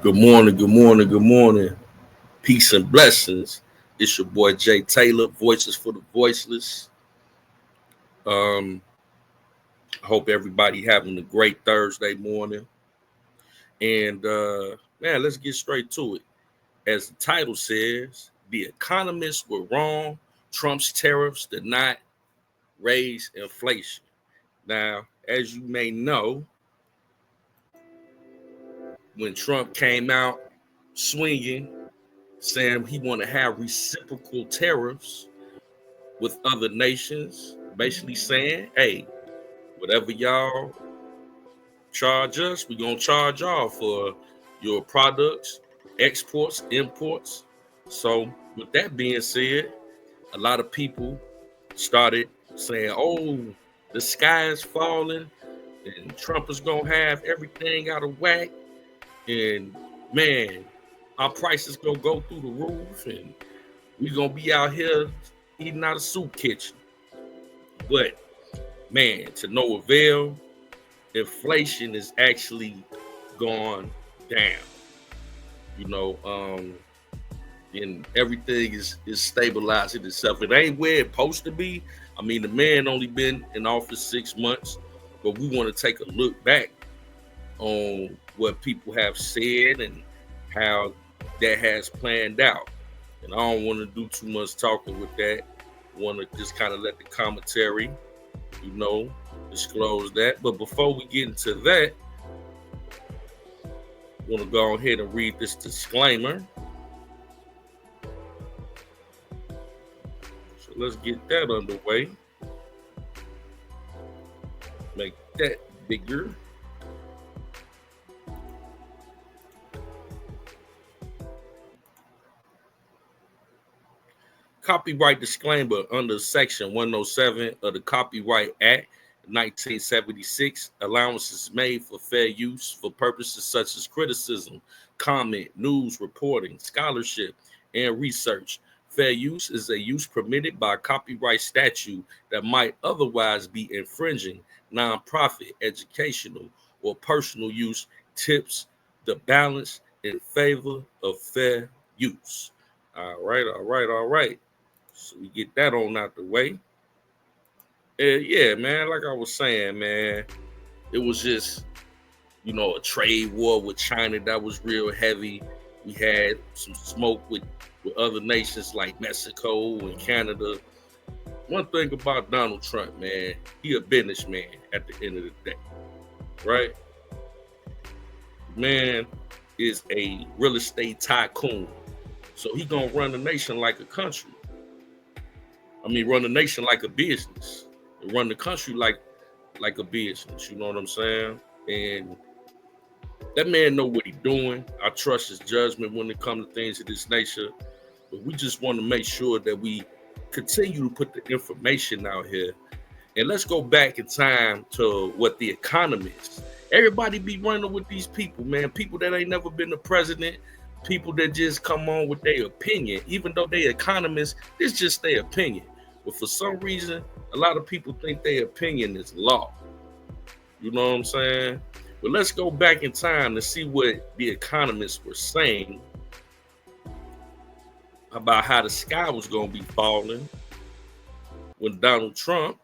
Good morning, good morning, good morning. Peace and blessings. It's your boy Jay Taylor, Voices for the Voiceless. I hope everybody having a great Thursday morning. And man, let's get straight to it. As the title says, the economists were wrong. Trump's tariffs did not raise inflation. Now, as you may know, when Trump came out swinging, saying he want to have reciprocal tariffs with other nations, basically saying, hey, whatever y'all charge us, we're going to charge y'all for your products, exports, imports. So with that being said, a lot of people started saying, oh, the sky is falling and Trump is going to have everything out of whack. And man, our prices going to go through the roof and we're going to be out here eating out of soup kitchen. But man, to no avail, inflation is actually gone down. And everything is stabilizing itself. It ain't where it's supposed to be. I mean, the man only been in office 6 months, but we want to take a look back on what people have said and how that has planned out. And I don't want to do too much talking with that. I want to just kind of let the commentary, disclose that. But before we get into that, I want to go ahead and read this disclaimer. So let's get that underway. Make that bigger. Copyright disclaimer under Section 107 of the Copyright Act 1976. Allowances made for fair use for purposes such as criticism, comment, news reporting, scholarship, and research. Fair use is a use permitted by copyright statute that might otherwise be infringing. Nonprofit, educational, or personal use tips the balance in favor of fair use. All right. So we get that on out the way. Yeah, man, like I was saying, man, it was just, a trade war with China that was real heavy. We had some smoke with other nations like Mexico and Canada. One thing about Donald Trump, man, he a businessman at the end of the day, right? Man is a real estate tycoon. So he gonna run the nation like a country. Run the nation like a business. And run the country like a business. You know what I'm saying? And that man know what he's doing. I trust his judgment when it comes to things of this nature. But we just want to make sure that we continue to put the information out here. And let's go back in time to what the economists. Everybody be running with these people, man. People that ain't never been the president. People that just come on with their opinion. Even though they economists, it's just their opinion. But for some reason, a lot of people think their opinion is law. You know what I'm saying? But let's go back in time to see what the economists were saying about how the sky was going to be falling when Donald Trump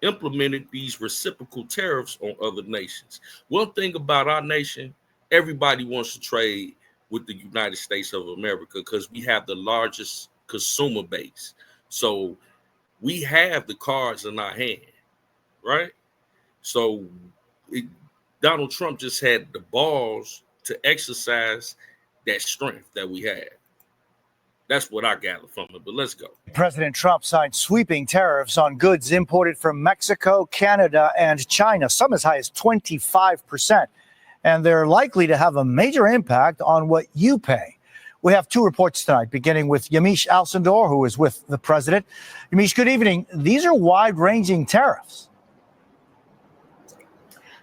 implemented these reciprocal tariffs on other nations. One thing about our nation, everybody wants to trade with the United States of America because we have the largest consumer base. So we have the cards in our hand, right? So Donald Trump just had the balls to exercise that strength that we had. That's what I gather from it, but let's go. President Trump signed sweeping tariffs on goods imported from Mexico, Canada, and China, some as high as 25%. And they're likely to have a major impact on what you pay. We have two reports tonight, beginning with Yamiche Alcindor, who is with the president. Yamiche, good evening. These are wide-ranging tariffs.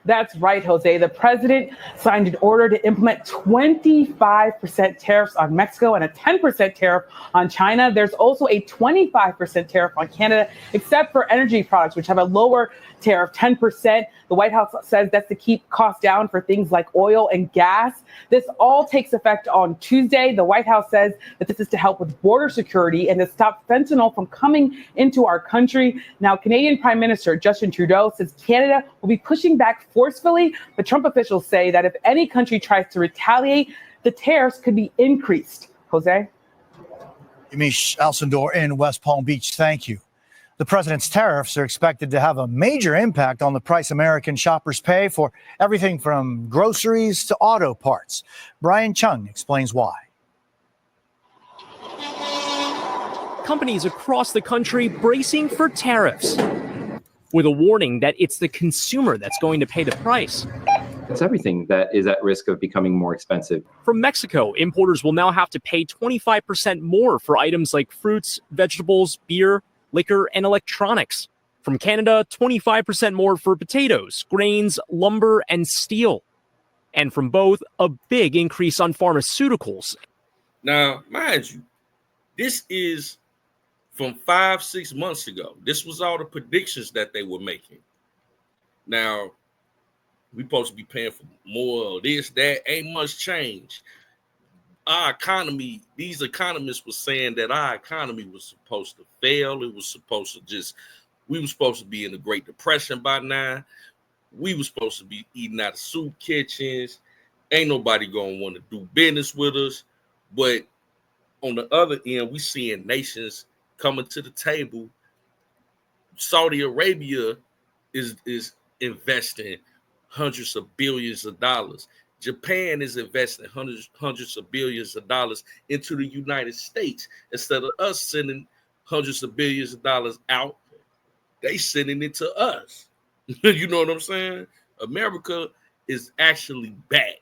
That's right, Jose. The president signed an order to implement 25% tariffs on Mexico and a 10% tariff on China. There's also a 25% tariff on Canada, except for energy products, which have a lower tariff, 10%. The White House says that's to keep costs down for things like oil and gas. This all takes effect on Tuesday. The White House says that this is to help with border security and to stop fentanyl from coming into our country. Now, Canadian Prime Minister Justin Trudeau says Canada will be pushing back forcefully, but Trump officials say that if any country tries to retaliate, the tariffs could be increased. Jose? Yamiche Alcindor in West Palm Beach, thank you. The president's tariffs are expected to have a major impact on the price American shoppers pay for everything from groceries to auto parts. Brian Chung explains why. Companies across the country bracing for tariffs, with a warning that it's the consumer that's going to pay the price. It's everything that is at risk of becoming more expensive. From Mexico, importers will now have to pay 25% more for items like fruits, vegetables, beer, liquor, and electronics. From Canada, 25% more for potatoes, grains, lumber, and steel. And from both, a big increase on pharmaceuticals. Now, mind you, this is from 5-6 months ago. This was all the predictions that they were making. Now, we supposed to be paying for more of this, that, ain't much change. Our economy, these economists were saying that our economy was supposed to fail. It was supposed to we were supposed to be in the Great Depression by now. We were supposed to be eating out of soup kitchens. Ain't nobody gonna want to do business with us. But on the other end, we seeing nations coming to the table. Saudi Arabia is investing hundreds of billions of dollars. Japan is investing hundreds of billions of dollars into the United States. Instead of us sending hundreds of billions of dollars out, they sending it to us. You know what I'm saying? America is actually back,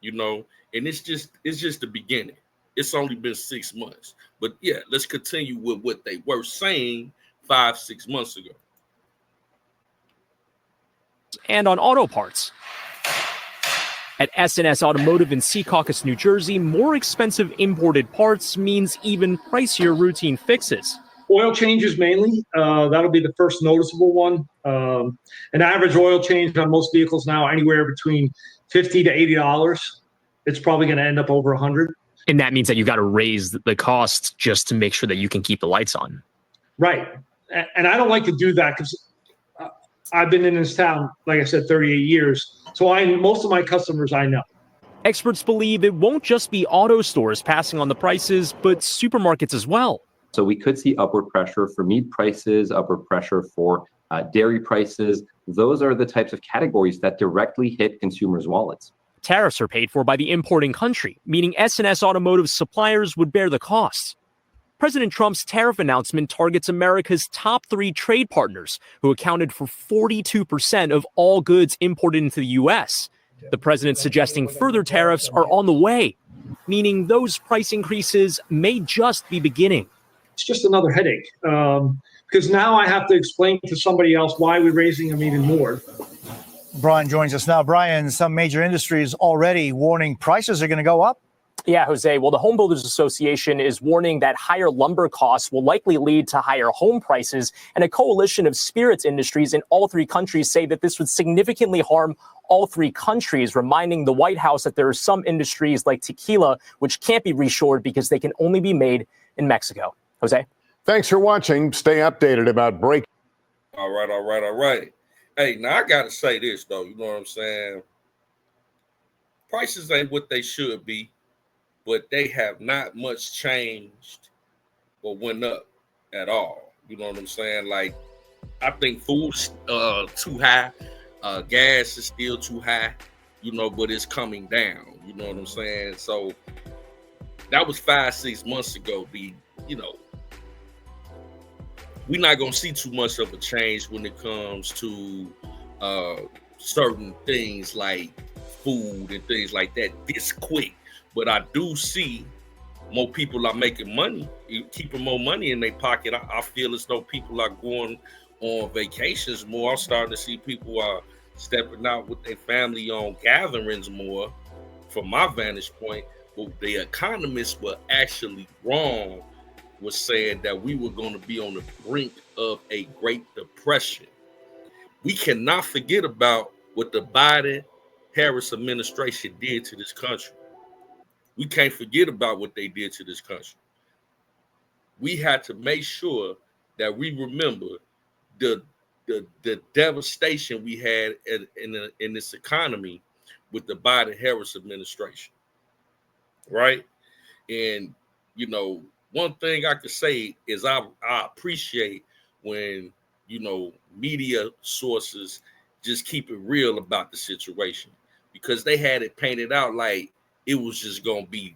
and it's just the beginning. It's only been 6 months. But yeah, let's continue with what they were saying 5-6 months ago. And on auto parts. At S&S Automotive in Secaucus, New Jersey, more expensive imported parts means even pricier routine fixes. Oil changes mainly. That'll be the first noticeable one. An average oil change on most vehicles now anywhere between $50 to $80. It's probably going to end up over $100. And that means that you got to raise the cost just to make sure that you can keep the lights on. Right. And I don't like to do that because I've been in this town, like I said, 38 years. So most of my customers I know. Experts believe it won't just be auto stores passing on the prices, but supermarkets as well. So we could see upward pressure for meat prices, upward pressure for dairy prices. Those are the types of categories that directly hit consumers' wallets. Tariffs are paid for by the importing country, meaning S&S Automotive suppliers would bear the costs. President Trump's tariff announcement targets America's top 3 trade partners, who accounted for 42% of all goods imported into the U.S. The president suggesting further tariffs are on the way, meaning those price increases may just be beginning. It's just another headache because now I have to explain to somebody else why we're raising them even more. Brian joins us now. Brian, some major industries already warning prices are going to go up. Yeah, Jose. Well, the Home Builders Association is warning that higher lumber costs will likely lead to higher home prices. And a coalition of spirits industries in all 3 countries say that this would significantly harm all 3 countries, reminding the White House that there are some industries like tequila which can't be reshored because they can only be made in Mexico. Jose? Thanks for watching. Stay updated about breaking. All right. Hey, now I got to say this, though. You know what I'm saying? Prices ain't what they should be, but they have not much changed or went up at all. You know what I'm saying? Like, I think food's too high. Gas is still too high, but it's coming down. You know what I'm saying? So that was 5-6 months ago. We're not going to see too much of a change when it comes to certain things like food and things like that this quick. But I do see more people are making money, keeping more money in their pocket. I feel as though people are going on vacations more. I'm starting to see people are stepping out with their family on gatherings more, from my vantage point. But the economists were actually wrong, was saying that we were going to be on the brink of a Great Depression. We cannot forget about what the Biden-Harris administration did to this country. We can't forget about what they did to this country. We had to make sure that we remember the devastation we had in this economy with the Biden-Harris administration, right? And one thing I could say is I appreciate when media sources just keep it real about the situation, because they had it painted out like it was just gonna be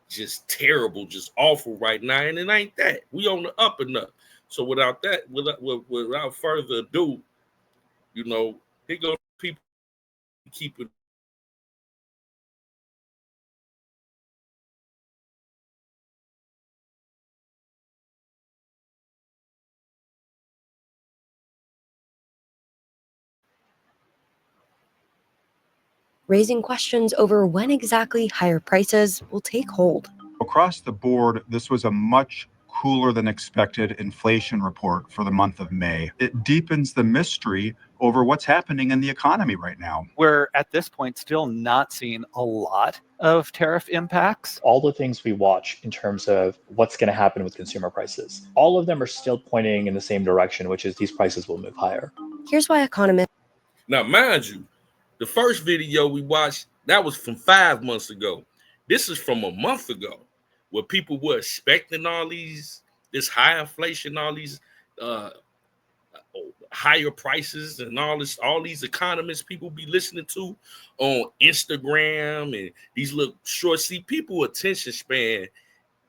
just terrible, just awful right now, and it ain't that. We on the up and up. So without further ado, here go people keep it. Raising questions over when exactly higher prices will take hold. Across the board, this was a much cooler than expected inflation report for the month of May. It deepens the mystery over what's happening in the economy right now. We're at this point still not seeing a lot of tariff impacts. All the things we watch in terms of what's going to happen with consumer prices, all of them are still pointing in the same direction, which is these prices will move higher. Here's why economists... Now, mind you, the first video we watched, that was from 5 months ago. This is from a month ago, where people were expecting this high inflation, all these higher prices, and all these economists people be listening to on Instagram and these little short. See, people attention span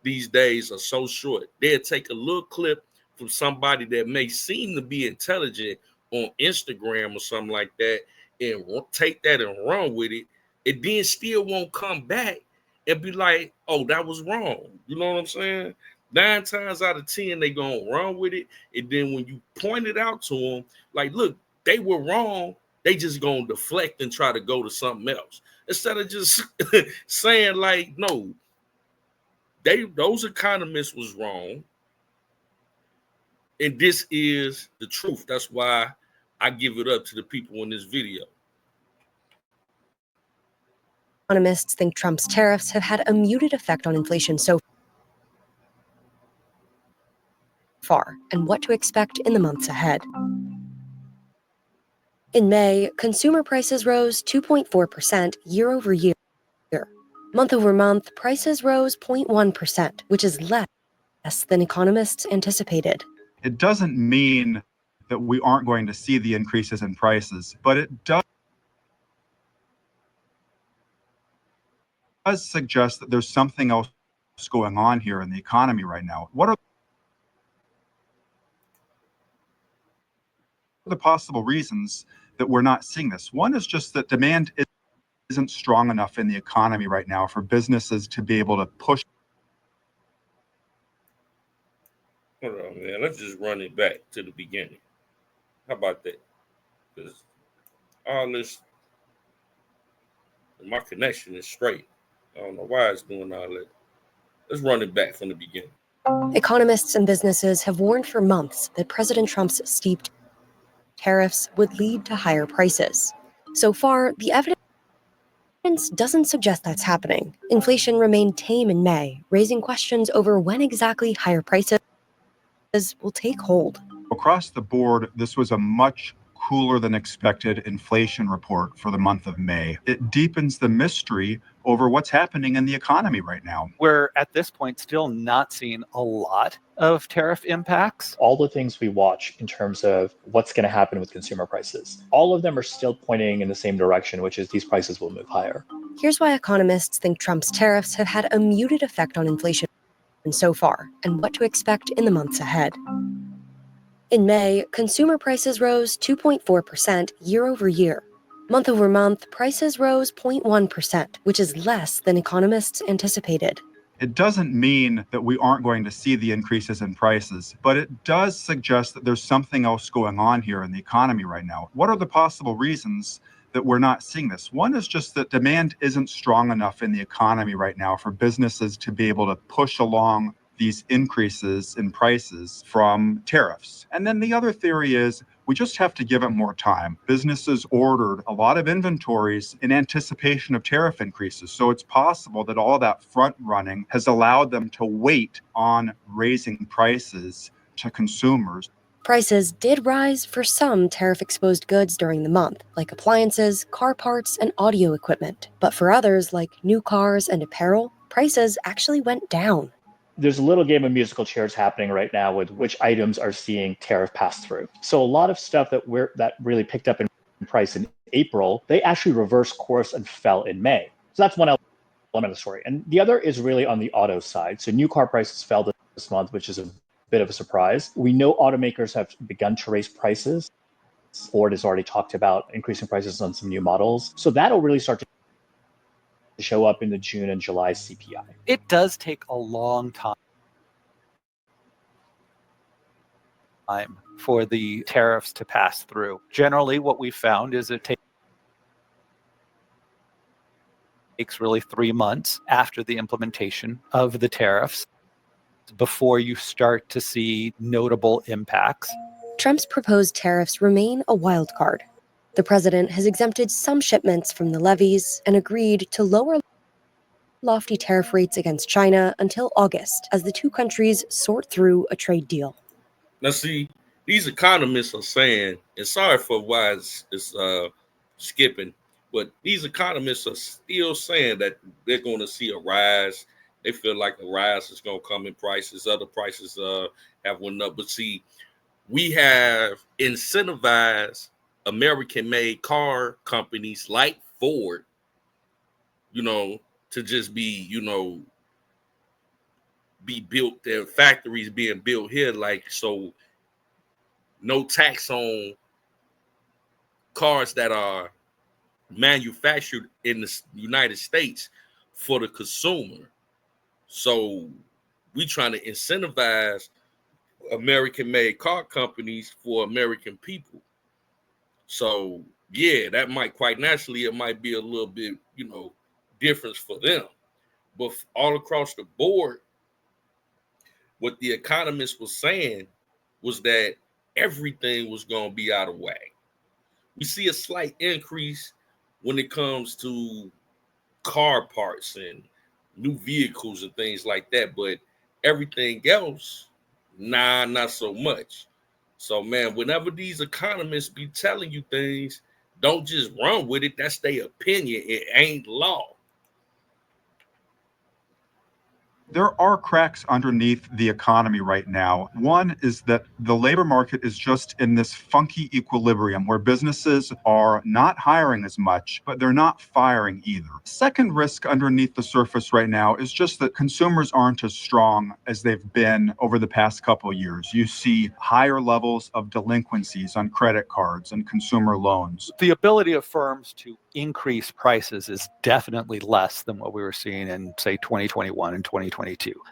these days are so short. They'll take a little clip from somebody that may seem to be intelligent on Instagram or something like that, and take that and run with it, and then still won't come back and be like, oh, that was wrong. You know what I'm saying? 9 times out of 10, they gonna run with it. And then when you point it out to them, like, look, they were wrong, they just gonna deflect and try to go to something else. Instead of just saying, like, no, those economists was wrong. And this is the truth. That's why I give it up to the people in this video. Economists think Trump's tariffs have had a muted effect on inflation so far, and what to expect in the months ahead. In May, consumer prices rose 2.4% year over year. Month over month, prices rose 0.1%, which is less than economists anticipated. It doesn't mean that we aren't going to see the increases in prices, but it does suggest that there's something else going on here in the economy right now. What are the possible reasons that we're not seeing this? One is just that demand isn't strong enough in the economy right now for businesses to be able to push. Hold on, man. Let's just run it back to the beginning. How about that? Because all this, my connection is straight. I don't know why it's doing all that. Let's run it back from the beginning. Economists and businesses have warned for months that President Trump's steep tariffs would lead to higher prices. So far, the evidence doesn't suggest that's happening. Inflation remained tame in May, raising questions over when exactly higher prices will take hold. Across the board, this was a much cooler than expected inflation report for the month of May. It deepens the mystery over what's happening in the economy right now. We're at this point still not seeing a lot of tariff impacts. All the things we watch in terms of what's going to happen with consumer prices, all of them are still pointing in the same direction, which is these prices will move higher. Here's why economists think Trump's tariffs have had a muted effect on inflation so far, and what to expect in the months ahead. In May, consumer prices rose 2.4% year over year. Month over month, prices rose 0.1%, which is less than economists anticipated. It doesn't mean that we aren't going to see the increases in prices, but it does suggest that there's something else going on here in the economy right now. What are the possible reasons that we're not seeing this? One is just that demand isn't strong enough in the economy right now for businesses to be able to push along these increases in prices from tariffs. And then the other theory is we just have to give it more time. Businesses ordered a lot of inventories in anticipation of tariff increases. So it's possible that all that front running has allowed them to wait on raising prices to consumers. Prices did rise for some tariff-exposed goods during the month, like appliances, car parts, and audio equipment. But for others, like new cars and apparel, prices actually went down. There's a little game of musical chairs happening right now with which items are seeing tariff pass through. So a lot of stuff that really picked up in price in April, they actually reversed course and fell in May. So that's one element of the story. And the other is really on the auto side. So new car prices fell this month, which is a bit of a surprise. We know automakers have begun to raise prices. Ford has already talked about increasing prices on some new models. So that'll really start to show up in the June and July CPI. It does take a long time for the tariffs to pass through. Generally, what we found is it takes really 3 months after the implementation of the tariffs before you start to see notable impacts. Trump's proposed tariffs remain a wild card. The president has exempted some shipments from the levies and agreed to lower lofty tariff rates against China until August as the two countries sort through a trade deal. Now, see, these economists are saying, and sorry for why it's skipping, but these economists are still saying that they're going to see a rise. They feel like a rise is going to come in prices. Other prices have went up. But see, we have incentivized American-made car companies like Ford, to just be, be built. Their factories being built here, like, so no tax on cars that are manufactured in the United States for the consumer. So we trying to incentivize American-made car companies for American people. So yeah, that might quite naturally, it might be a little bit, difference for them. But all across the board, what the economist was saying was that everything was going to be out of whack. We see a slight increase when it comes to car parts and new vehicles and things like that, but everything else, not so much. So, man, whenever these economists be telling you things, don't just run with it. That's their opinion. It ain't law. There are cracks underneath the economy right now. One is that the labor market is just in this funky equilibrium where businesses are not hiring as much, but they're not firing either. Second risk underneath the surface right now is just that consumers aren't as strong as they've been over the past couple of years. You see higher levels of delinquencies on credit cards and consumer loans. The ability of firms to increase prices is definitely less than what we were seeing in, say, 2021 and 2022.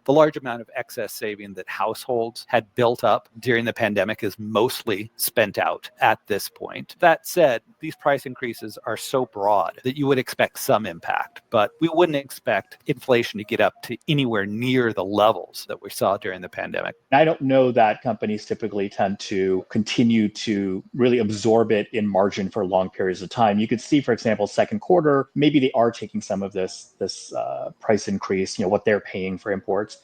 The large amount of excess saving that households had built up during the pandemic is mostly spent out at this point. That said, these price increases are so broad that you would expect some impact, but we wouldn't expect inflation to get up to anywhere near the levels that we saw during the pandemic. I don't know that companies typically tend to continue to really absorb it in margin for long periods of time. You could see, for example, second quarter, maybe they are taking some of this price increase, what they're paying for imports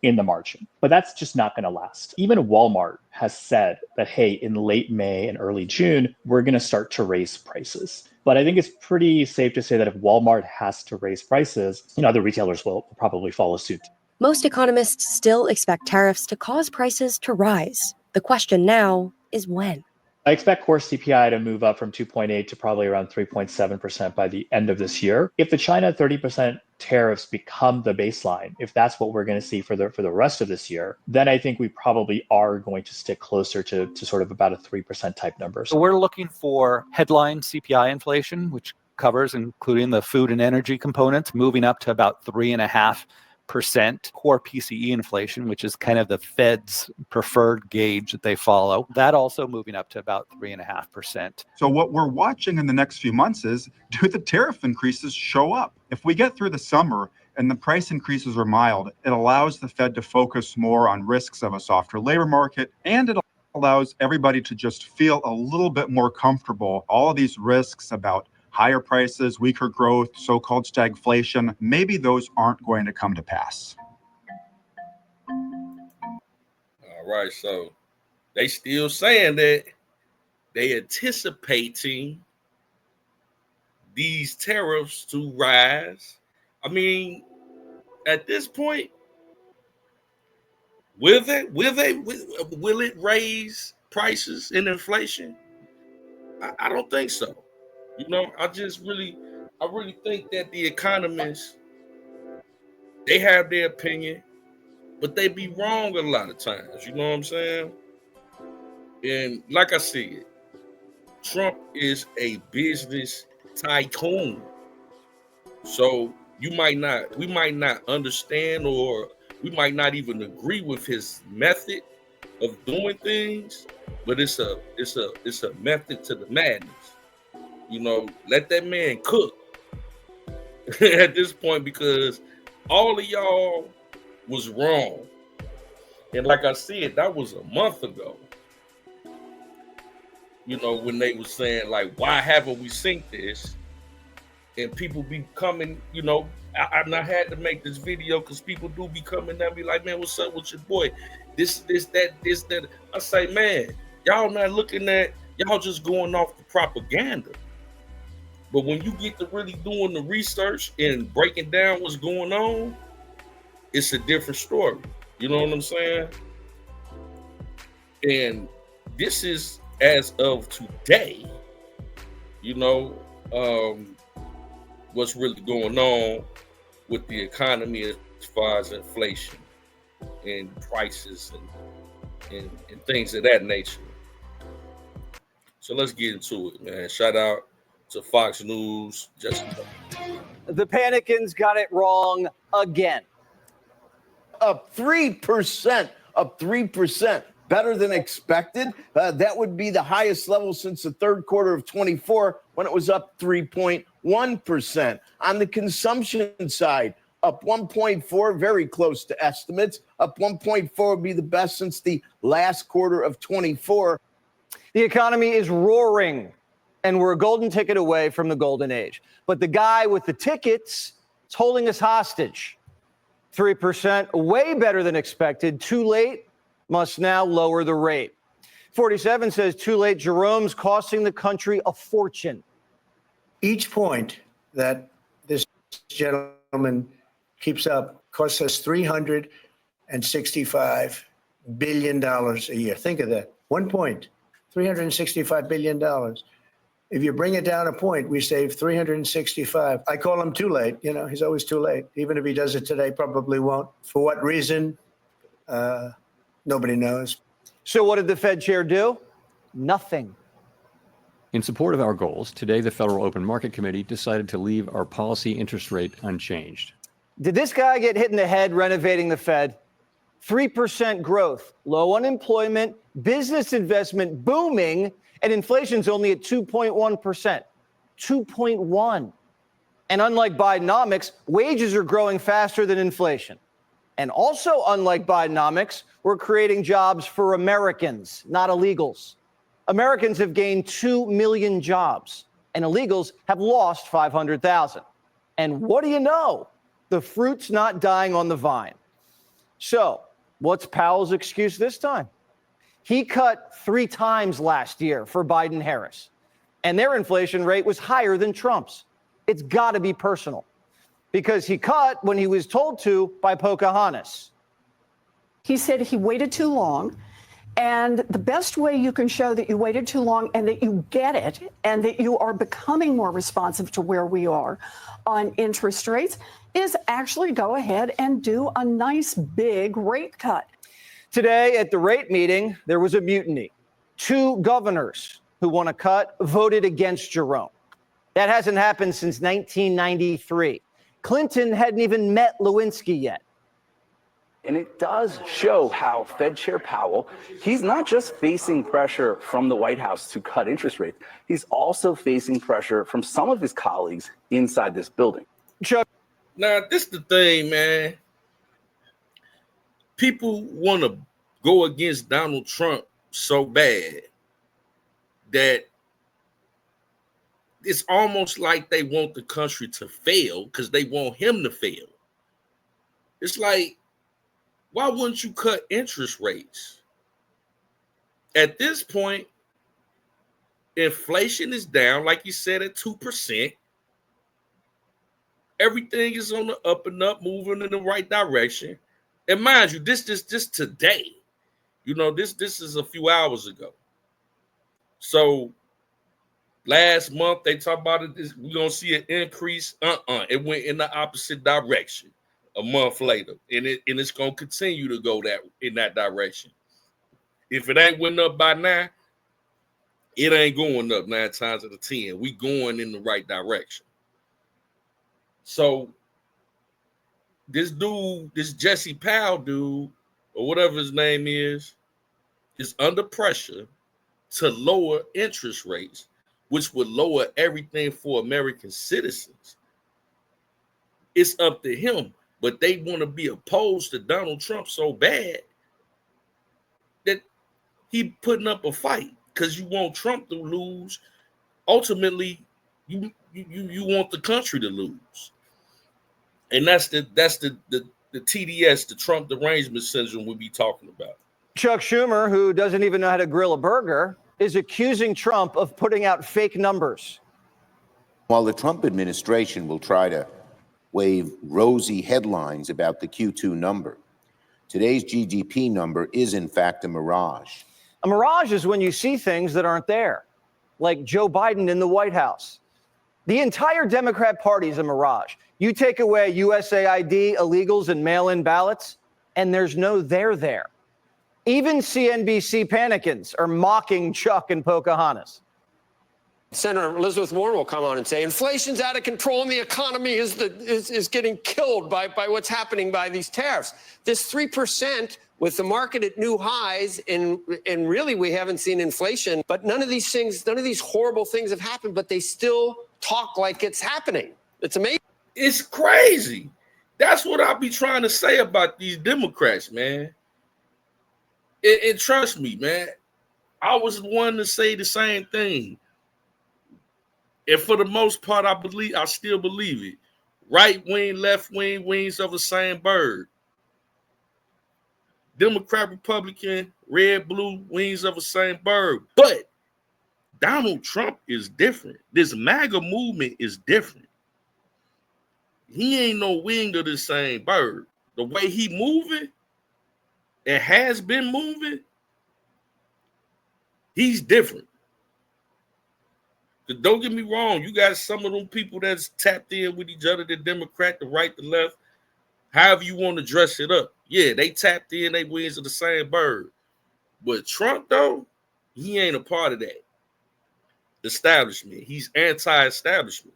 in the margin. But that's just not going to last. Even Walmart has said that, hey, in late May and early June, we're going to start to raise prices. But I think it's pretty safe to say that if Walmart has to raise prices, other retailers will probably follow suit. Most economists still expect tariffs to cause prices to rise. The question now is when. I expect core CPI to move up from 2.8 to probably around 3.7% by the end of this year. If the China 30% tariffs become the baseline, if that's what we're going to see for the rest of this year, then I think we probably are going to stick closer to sort of about a 3% type number. So we're looking for headline CPI inflation, which covers including the food and energy components, moving up to about 3.5%. core PCE inflation, which is kind of the Fed's preferred gauge that they follow. That also moving up to about 3.5%. So what we're watching in the next few months is, do the tariff increases show up? If we get through the summer and the price increases are mild, it allows the Fed to focus more on risks of a softer labor market, and it allows everybody to just feel a little bit more comfortable. All of these risks about higher prices, weaker growth, so-called stagflation, maybe those aren't going to come to pass. All right, so they still saying that they anticipating these tariffs to rise. I mean, at this point, will it raise prices and inflation? I don't think so. You know, I really think that the economists, they have their opinion, but they be wrong a lot of times. You know what I'm saying? And like I said, Trump is a business tycoon. So we might not understand, or we might not even agree with his method of doing things, but it's a method to the madness. You know, let that man cook at this point, because all of y'all was wrong. And like I said, that was a month ago. You know, when they were saying, like, why haven't we seen this? And people be coming, you know, I had to make this video because people do be coming at me like, man, what's up with your boy? This, that. I say, man, y'all not looking at, y'all just going off the propaganda. But when you get to really doing the research and breaking down what's going on, it's a different story. You know what I'm saying? And this is as of today, you know, what's really going on with the economy as far as inflation and prices and things of that nature. So let's get into it, man. Shout out to Fox News. The Panicans got it wrong again. Up 3%, up 3%. Better than expected. That would be the highest level since the third quarter of 24, when it was up 3.1%. On the consumption side, up 1.4, very close to estimates. Up 1.4 would be the best since the last quarter of 24. The economy is roaring, and we're a golden ticket away from the golden age. But the guy with the tickets is holding us hostage. 3%, way better than expected. Too late, must now lower the rate. 47 says too late. Jerome's costing the country a fortune. Each point that this gentleman keeps up costs us $365 billion a year. Think of that. 1 point, $365 billion. If you bring it down a point, we save 365. I call him too late. You know, he's always too late. Even if he does it today, probably won't. For what reason? Nobody knows. So what did the Fed chair do? Nothing. In support of our goals, today the Federal Open Market Committee decided to leave our policy interest rate unchanged. Did this guy get hit in the head renovating the Fed? 3% growth, low unemployment, business investment booming, and inflation's only at 2.1%. 2.1. And unlike Bidenomics, wages are growing faster than inflation. And also, unlike Bidenomics, we're creating jobs for Americans, not illegals. Americans have gained 2 million jobs, and illegals have lost 500,000. And what do you know? The fruit's not dying on the vine. So, what's Powell's excuse this time? He cut 3 times last year for Biden-Harris, and their inflation rate was higher than Trump's. It's got to be personal, because he cut when he was told to by Pocahontas. He said he waited too long, and the best way you can show that you waited too long and that you get it and that you are becoming more responsive to where we are on interest rates is actually go ahead and do a nice big rate cut. Today at the rate meeting, there was a mutiny. 2 governors who want to cut voted against Jerome. That hasn't happened since 1993. Clinton hadn't even met Lewinsky yet. And it does show how Fed Chair Powell, he's not just facing pressure from the White House to cut interest rates, he's also facing pressure from some of his colleagues inside this building. Chuck. Now, this the thing, man. People want to go against Donald Trump so bad that it's almost like they want the country to fail because they want him to fail. It's like, why wouldn't you cut interest rates? At this point, inflation is down, like you said, at 2%. Everything is on the up and up, moving in the right direction. And mind you, this today. You know, this is a few hours ago. So last month they talked about it. We're gonna see an increase. It went in the opposite direction a month later, and it's gonna continue to go in that direction. If it ain't went up by now, it ain't going up 9 times out of 10. We going in the right direction. So this dude, this Jesse Powell dude, or whatever his name is under pressure to lower interest rates, which would lower everything for American citizens. It's up to him, but they want to be opposed to Donald Trump so bad that he putting up a fight because you want Trump to lose. Ultimately, you want the country to lose. And that's the TDS, the Trump derangement syndrome we be talking about. Chuck Schumer, who doesn't even know how to grill a burger, is accusing Trump of putting out fake numbers. While the Trump administration will try to wave rosy headlines about the Q2 number, today's GDP number is in fact a mirage. A mirage is when you see things that aren't there, like Joe Biden in the White House. The entire Democrat Party is a mirage. You take away USAID, illegals, and mail-in ballots, and there's no there there. Even CNBC panicans are mocking Chuck and Pocahontas. Senator Elizabeth Warren will come on and say inflation's out of control and the economy is getting killed by what's happening by these tariffs. This 3% with the market at new highs, and really we haven't seen inflation, but none of these horrible things have happened, but they still talk like it's happening. It's amazing. It's crazy. That's what I be trying to say about these Democrats, man. And trust me, man, I was one to say the same thing. And for the most part, I still believe it. Right wing, left wing, wings of the same bird. Democrat, Republican, red, blue, wings of the same bird. But Donald Trump is different. This MAGA movement is different. He ain't no wing of the same bird. The way he moving, and has been moving, he's different. Don't get me wrong, you got some of them people that's tapped in with each other, the Democrat, the right, the left, however you want to dress it up. Yeah, they tapped in, they wings of the same bird. But Trump, though, he ain't a part of that establishment. He's anti-establishment.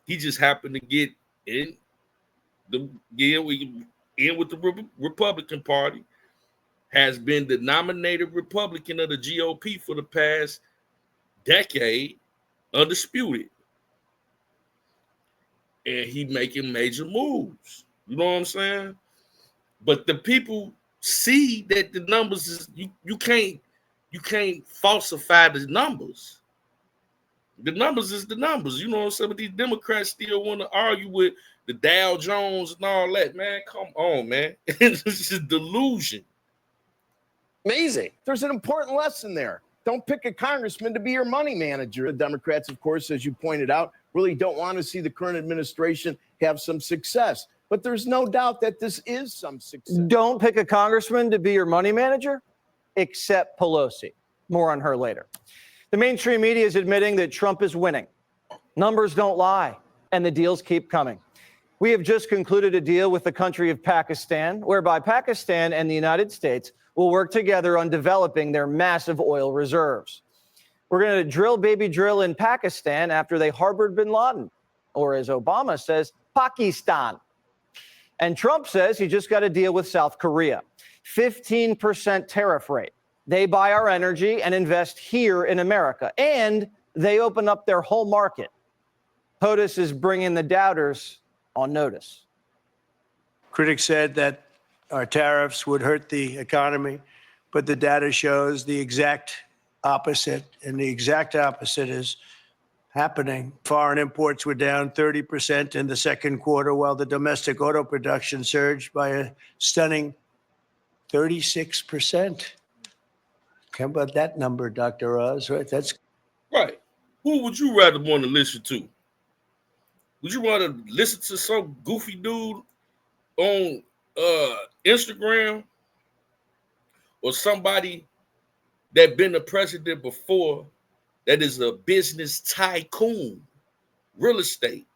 He just happened to get in with the Republican Party, has been the nominated Republican of the GOP for the past decade, undisputed. And he making major moves. You know what I'm saying? But the people see that the numbers is you can't falsify the numbers. The numbers is the numbers. You know what I'm saying? But these Democrats still want to argue with the Dow Jones and all that, man. Come on, man. It's just delusion. Amazing. There's an important lesson there. Don't pick a congressman to be your money manager. The Democrats, of course, as you pointed out, really don't want to see the current administration have some success. But there's no doubt that this is some success. Don't pick a congressman to be your money manager, except Pelosi. More on her later. The mainstream media is admitting that Trump is winning. Numbers don't lie, and the deals keep coming. We have just concluded a deal with the country of Pakistan, whereby Pakistan and the United States will work together on developing their massive oil reserves. We're going to drill baby drill in Pakistan after they harbored bin Laden, or as Obama says, Pakistan. And Trump says he just got a deal with South Korea. 15% tariff rate. They buy our energy and invest here in America. And they open up their whole market. POTUS is bringing the doubters on notice. Critics said that our tariffs would hurt the economy, but the data shows the exact opposite, and the exact opposite is happening. Foreign imports were down 30% in the second quarter, while the domestic auto production surged by a stunning 36%. How about that number, Dr. Oz? Right? That's right. Who would you rather want to listen to? Would you want to listen to some goofy dude on Instagram, or somebody that been a president before that is a business tycoon, real estate?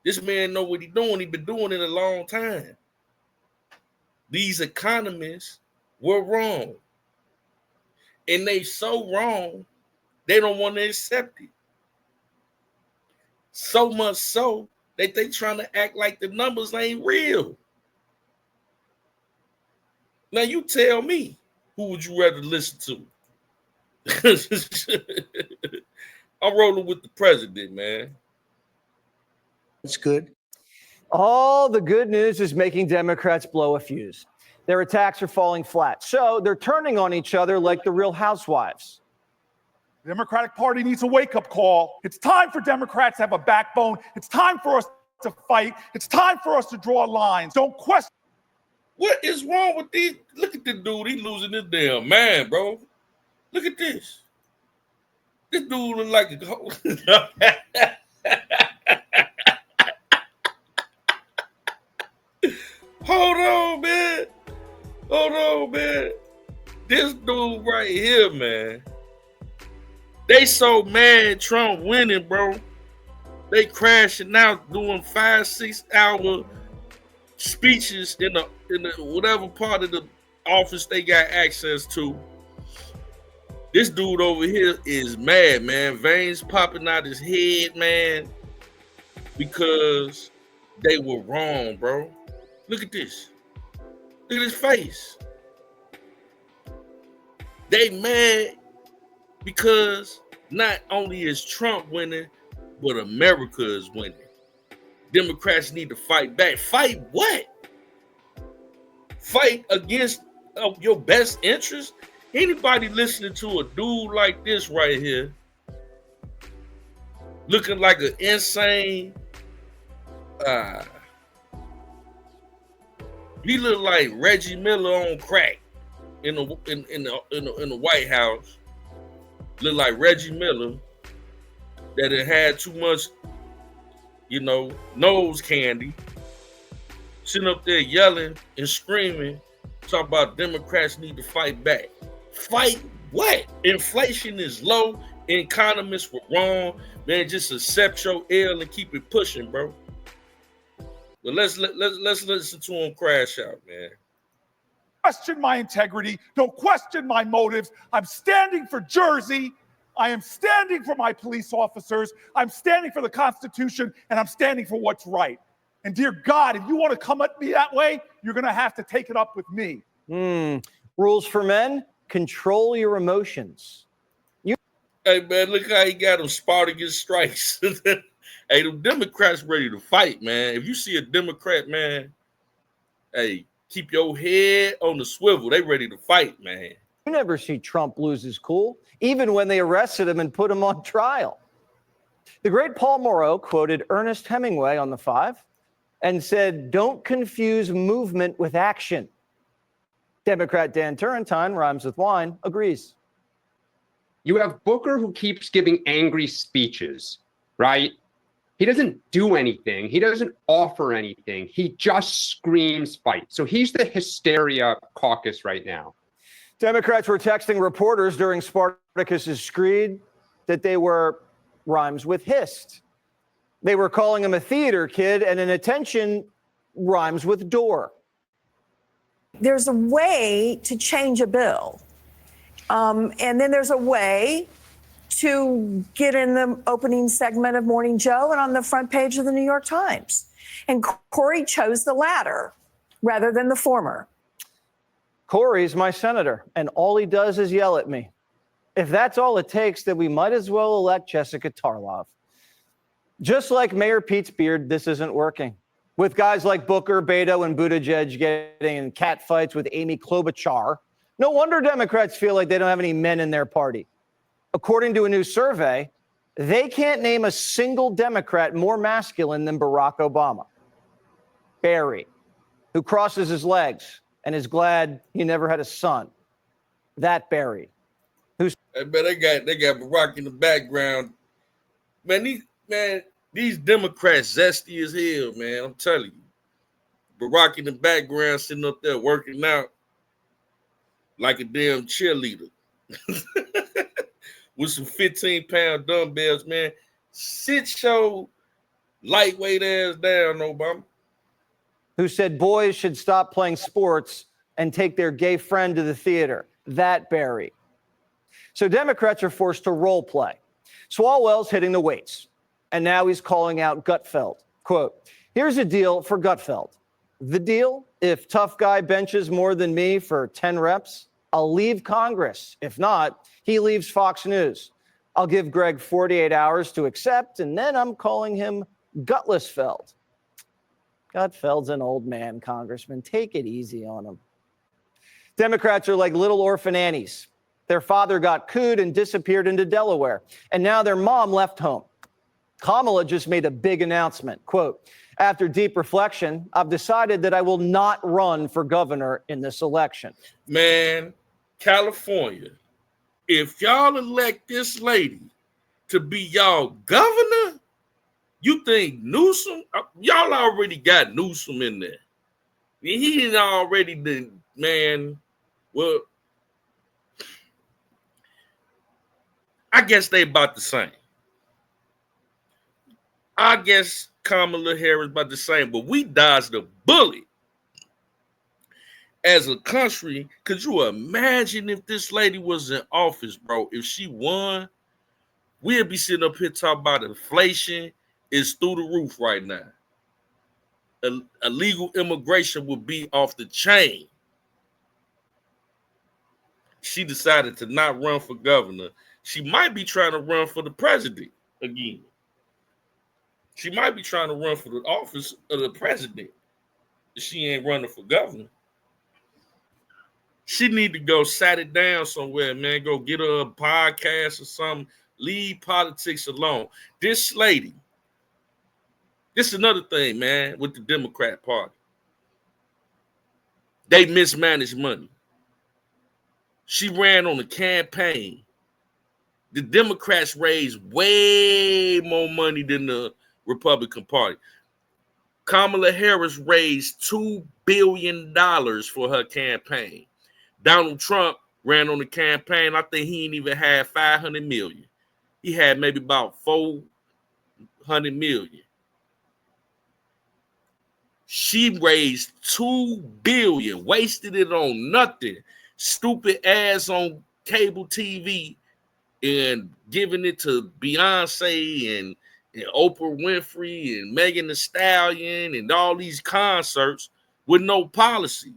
This man know what he's doing. He's been doing it a long time. These economists were wrong. And they so wrong, they don't want to accept it. So much so that they trying to act like the numbers ain't real. Now you tell me, who would you rather listen to? I'm rolling with the president, man. That's good. All the good news is making Democrats blow a fuse. Their attacks are falling flat. So they're turning on each other like the Real Housewives. The Democratic Party needs a wake-up call. It's time for Democrats to have a backbone. It's time for us to fight. It's time for us to draw lines. Don't question. What is wrong with these? Look at this dude. He losing his damn man, bro. Look at this. This dude look like a... Hold on, man. Hold on, man. This dude right here, man. They so mad Trump winning, bro. They crashing out doing 5-6 hour speeches in the whatever part of the office they got access to. This dude over here is mad, man. Veins popping out his head, man, because they were wrong, bro. Look at this. Look at his face. They mad because not only is Trump winning, but America is winning. Democrats need to fight back. Fight what? Fight against your best interest? Anybody listening to a dude like this right here, looking like an insane, he look like Reggie Miller on crack in the White House. Look like Reggie Miller that had too much, nose candy, sitting up there yelling and screaming, talking about Democrats need to fight back. Fight what? Inflation is low. Economists were wrong. Man, just accept your L and keep it pushing, bro. But let's listen to him crash out, man. Question my integrity. Don't question my motives. I'm standing for Jersey. I am standing for my police officers. I'm standing for the Constitution, and I'm standing for what's right. And dear God, if you want to come at me that way, you're going to have to take it up with me. Rules for men: control your emotions. Hey, man, look how he got him Spartacus strikes. Hey, the Democrats ready to fight, man. If you see a Democrat, man, hey, keep your head on the swivel. They ready to fight, man. You never see Trump lose his cool, even when they arrested him and put him on trial. The great Paul Moreau quoted Ernest Hemingway on the 5 and said, "Don't confuse movement with action." Democrat Dan Turrentine, rhymes with wine, agrees. You have Booker who keeps giving angry speeches, right? He doesn't do anything. He doesn't offer anything. He just screams fight. So he's the hysteria caucus right now. Democrats were texting reporters during Spartacus's screed that they were rhymes with hissed. They were calling him a theater kid, and an attention rhymes with door. There's a way to change a bill. And then there's a way to get in the opening segment of Morning Joe and on the front page of the New York Times. And Corey chose the latter rather than the former. Corey's my senator, and all he does is yell at me. If that's all it takes, then we might as well elect Jessica Tarlov. Just like Mayor Pete's beard, this isn't working. With guys like Booker, Beto, and Buttigieg getting in catfights with Amy Klobuchar, no wonder Democrats feel like they don't have any men in their party. According to a new survey, they can't name a single Democrat more masculine than Barack Obama. Barry, who crosses his legs and is glad he never had a son. That Barry. Hey, man, they got Barack in the background. Man, these Democrats zesty as hell, man. I'm telling you. Barack in the background sitting up there working out like a damn cheerleader. With some 15-pound dumbbells, man. Sit your lightweight ass down, Obama. Who said boys should stop playing sports and take their gay friend to the theater. That Barry. So Democrats are forced to role play. Swalwell's hitting the weights. And now he's calling out Gutfeld. Quote, here's a deal for Gutfeld. The deal, if tough guy benches more than me for 10 reps, I'll leave Congress. If not, he leaves Fox News. I'll give Greg 48 hours to accept, and then I'm calling him Gutlessfeld. Gutfeld's an old man, Congressman. Take it easy on him. Democrats are like little orphan Annies. Their father got cooed and disappeared into Delaware, and now their mom left home. Kamala just made a big announcement. Quote, after deep reflection, I've decided that I will not run for governor in this election. Man, California, if y'all elect this lady to be y'all governor, you think Newsom, y'all already got Newsom in there. He ain't already the man. Well, I guess they about the same. I guess Kamala Harris about the same, but we dodged a bullet as a country. Could you imagine if this lady was in office, bro? If she won, we'd be sitting up here talking about inflation is through the roof right now. Illegal immigration would be off the chain. She decided to not run for governor. She might be trying to run for the president again. She might be trying to run for the office of the president. She ain't running for governor. She need to go sat it down somewhere, man. Go get her a podcast or something. Leave politics alone. This lady, this is another thing, man, with the Democrat Party. They mismanage money. She ran on a campaign. The Democrats raised way more money than the Republican Party. Kamala Harris raised $2 billion for her campaign. Donald Trump ran on the campaign. I think he ain't even had 500 million. He had maybe about 400 million. She raised $2 billion, wasted it on nothing. Stupid ass on cable TV and giving it to Beyonce and Oprah Winfrey and Megan Thee Stallion and all these concerts with no policy.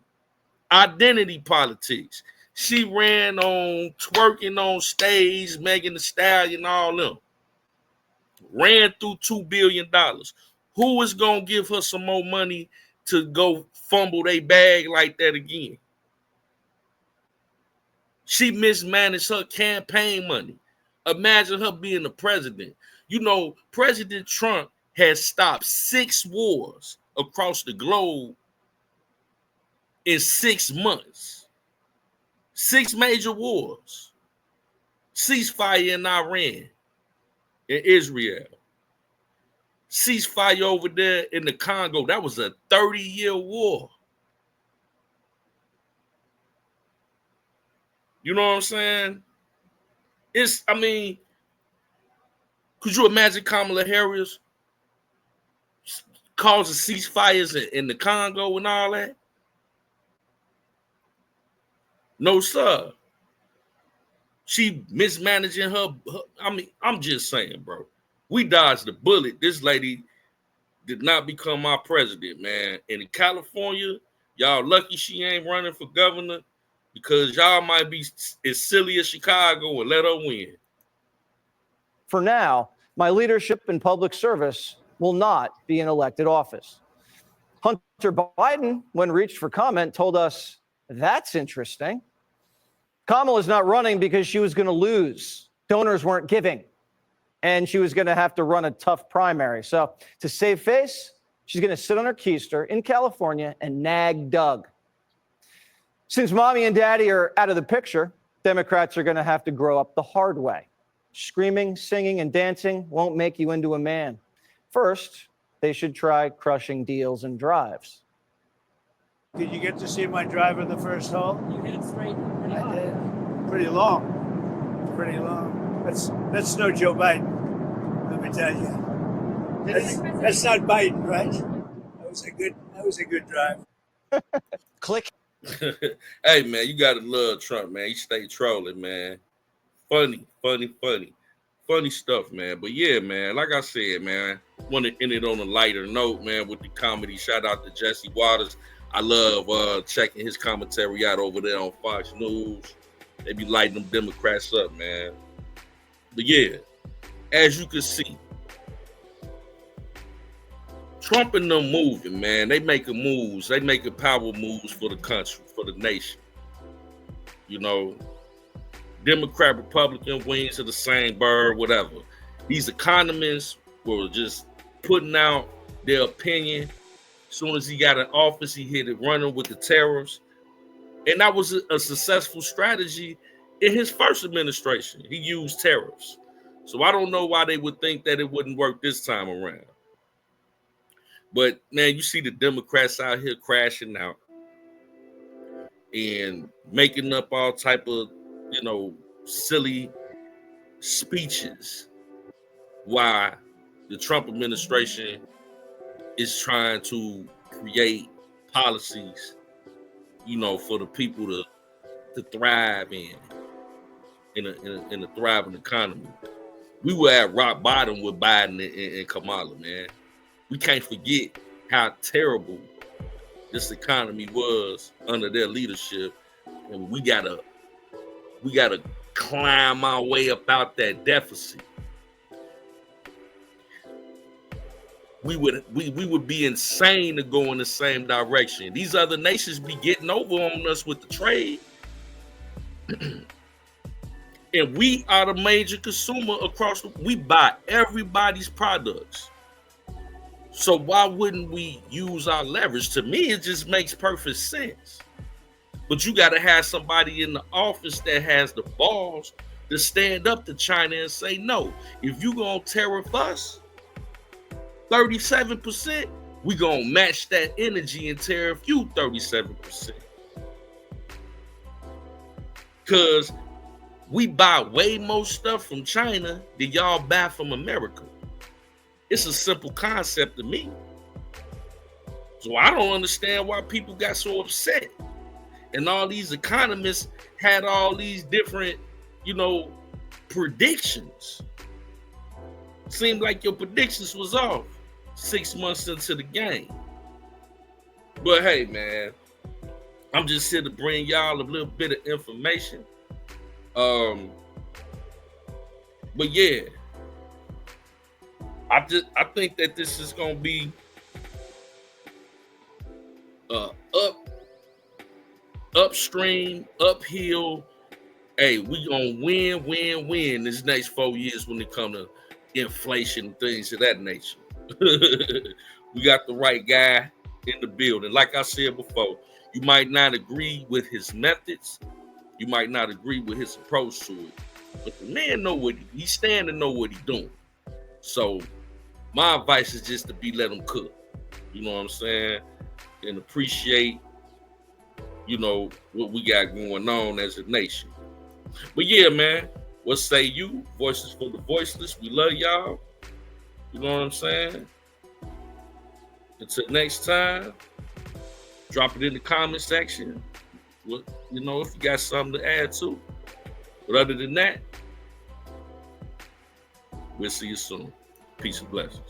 Identity politics. She ran on twerking on stage, Megan Thee Stallion, all them. Ran through $2 billion. Who is going to give her some more money to go fumble their bag like that again? She mismanaged her campaign money. Imagine her being the president. You know, President Trump has stopped 6 wars across the globe in 6 months. 6 major wars. Ceasefire in Iran, in Israel. Ceasefire over there in the Congo. That was a 30-year war. You know what I'm saying? Could you imagine Kamala Harris causing ceasefires in the Congo and all that? No, sir. She mismanaging her. I mean, I'm just saying, bro. We dodged the bullet. This lady did not become our president, man. And in California, y'all lucky she ain't running for governor because y'all might be as silly as Chicago and let her win. For now, my leadership in public service will not be in elected office. Hunter Biden, when reached for comment, told us, that's interesting. Kamala's not running because she was going to lose. Donors weren't giving. And she was going to have to run a tough primary. So to save face, she's going to sit on her keister in California and nag Doug. Since mommy and daddy are out of the picture, Democrats are going to have to grow up the hard way. Screaming, singing, and dancing won't make you into a man. First, they should try crushing deals and drives. Did you get to see my drive in the first hole? You hit it straight. I did. Pretty long. Pretty long. That's no Joe Biden, let me tell you. That's not Biden, right? That was a good drive. Click. Hey, man, you got to love Trump, man. He stay trolling, man. Funny stuff, man. But yeah, man, like I said, man, want to end it on a lighter note, man, with the comedy. Shout out to Jesse Waters. I love checking his commentary out over there on Fox News. They be lighting them Democrats up, man. But yeah, as you can see, Trump and them moving, man. They making moves. They making power moves for the country, for the nation. You know, Democrat, Republican wings of the same bird, whatever. These economists were just putting out their opinion. As soon as he got in office, he hit it running with the tariffs. And that was a successful strategy in his first administration. He used tariffs. So I don't know why they would think that it wouldn't work this time around. But, man, you see the Democrats out here crashing out and making up all type of, you know, silly speeches why the Trump administration is trying to create policies, you know, for the people to thrive in a thriving economy. We were at rock bottom with Biden and Kamala, man. We can't forget how terrible this economy was under their leadership, and we gotta climb our way up out that deficit. We would be insane to go in the same direction. These other nations be getting over on us with the trade. And we are the major consumer across we buy everybody's products. So why wouldn't we use our leverage? To me, it just makes perfect sense. But you got to have somebody in the office that has the balls to stand up to China and say, no, if you going to tariff us 37%, we going to match that energy and tariff you 37%. Because we buy way more stuff from China than y'all buy from America. It's a simple concept to me. So I don't understand why people got so upset. And all these economists had all these different, you know, predictions. Seemed like your predictions was off 6 months into the game. But hey, man, I'm just here to bring y'all a little bit of information. But yeah, I think that this is gonna be upstream, uphill. Hey, we gonna win this next 4 years when it comes to inflation and things of that nature. We got the right guy in the building. Like I said before, you might not agree with his methods, you might not agree with his approach to it, but the man know what he's standing, know what he's doing. So my advice is just to let him cook. You know what I'm saying? And appreciate, you know, what we got going on as a nation. But yeah, man, what say you? Voices for the voiceless. We love y'all. You know what I'm saying? Until next time, drop it in the comment section. You know, if you got something to add to. But other than that, we'll see you soon. Peace and blessings.